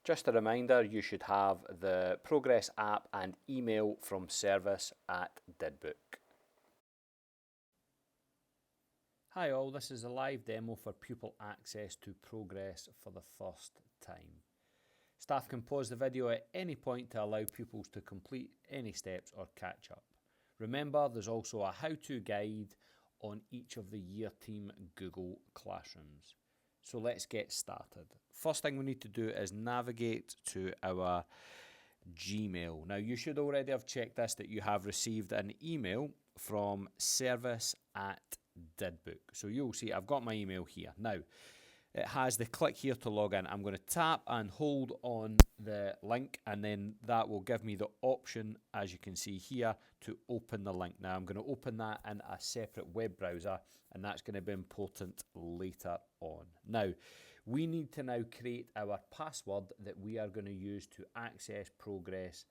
Just a reminder, you should have the Progress app and email from service@didbook. Hi all, this is a live demo for pupil access to Progress for the first time. Staff can pause the video at any point to allow pupils to complete any steps or catch up. Remember, there's also a how-to guide on each of the Year Team Google Classrooms. So let's get started. First thing we need to do is navigate to our Gmail. Now you should already have checked this, that you have received an email from service@didbook. So you'll see I've got my email here. Now it has the click here to log in. I'm going to tap and hold on the link, and then that will give me the option, as you can see here, to open the link. Now I'm going to open that in a separate web browser, and that's going to be important later on. Now we need to now create our password that we are going to use to access Progress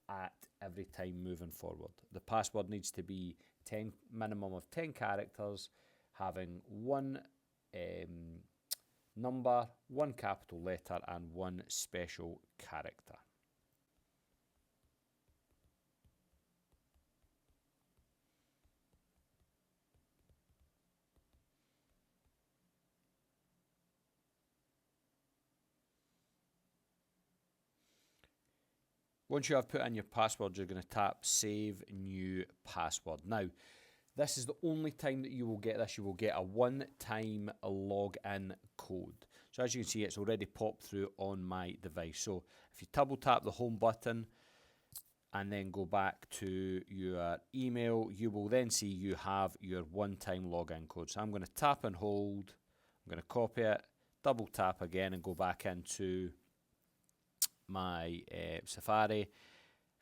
at every time moving forward. The password needs to be minimum of 10 characters, having one number, one capital letter and one special character. Once you have put in your password, you're going to tap Save New Password. Now, this is the only time that you will get this. You will get a one-time login code. So as you can see, it's already popped through on my device. So if you double tap the home button and then go back to your email, you will then see you have your one-time login code. So I'm going to tap and hold. I'm going to copy it, double tap again and go back into my Safari.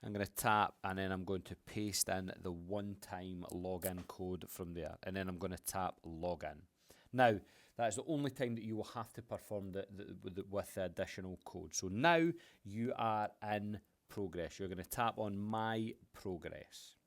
I'm going to tap and then I'm going to paste in the one-time login code from there, and then I'm going to tap login. Now that's the only time that you will have to perform with the additional code. So now you are in Progress. You're going to tap on My Progress.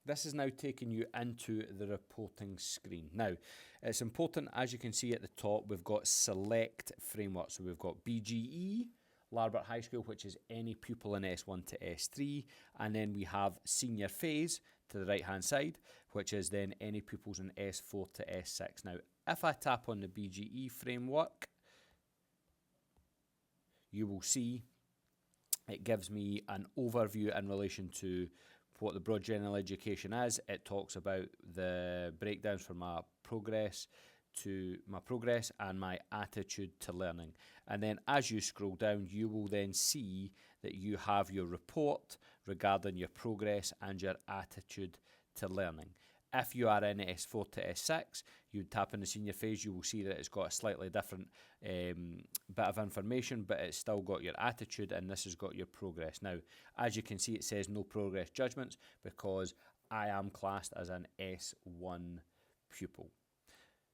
This is now taking you into the reporting screen. Now, it's important, as you can see at the top, we've got select framework. So we've got BGE, Larbert High School, which is any pupil in S1 to S3. And then we have senior phase to the right-hand side, which is then any pupils in S4 to S6. Now, if I tap on the BGE framework, you will see it gives me an overview in relation to what the broad general education is. It talks about the breakdowns for my progress and my attitude to learning. And then as you scroll down, you will then see that you have your report regarding your progress and your attitude to learning. If you are in S4 to S6, you tap in the senior phase, you will see that it's got a slightly different bit of information, but it's still got your attitude, and this has got your progress. Now, as you can see, it says no progress judgments because I am classed as an S1 pupil.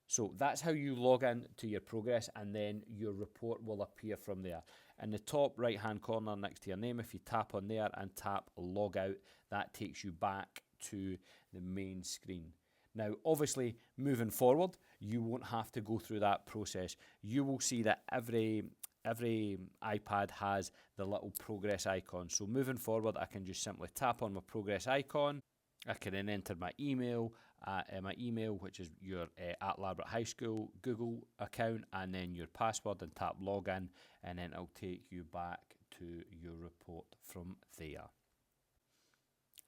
So that's how you log in to your progress, and then your report will appear from there. In the top right hand corner next to your name, if you tap on there and tap log out, that takes you back to the main screen. Now obviously moving forward, you won't have to go through that process. You will see that every iPad has the little progress icon. So moving forward, I can just simply tap on my progress icon. I can then enter my email, which is your at Larbert High School Google account, and then your password, and tap login, and then it'll take you back to your report from there.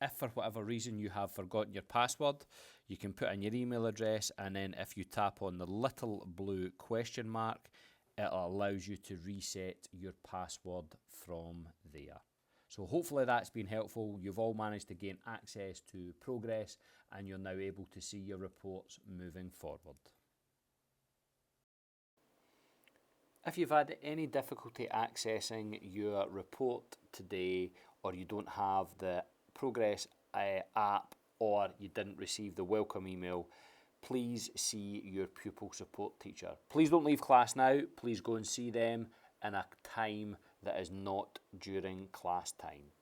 If for whatever reason you have forgotten your password, you can put in your email address, and then if you tap on the little blue question mark, it allows you to reset your password from there. So hopefully that's been helpful. You've all managed to gain access to Progress, and you're now able to see your reports moving forward. If you've had any difficulty accessing your report today, or you don't have the Progress app, or you didn't receive the welcome email, please see your pupil support teacher. Please don't leave class now. Please go and see them in a time that is not during class time.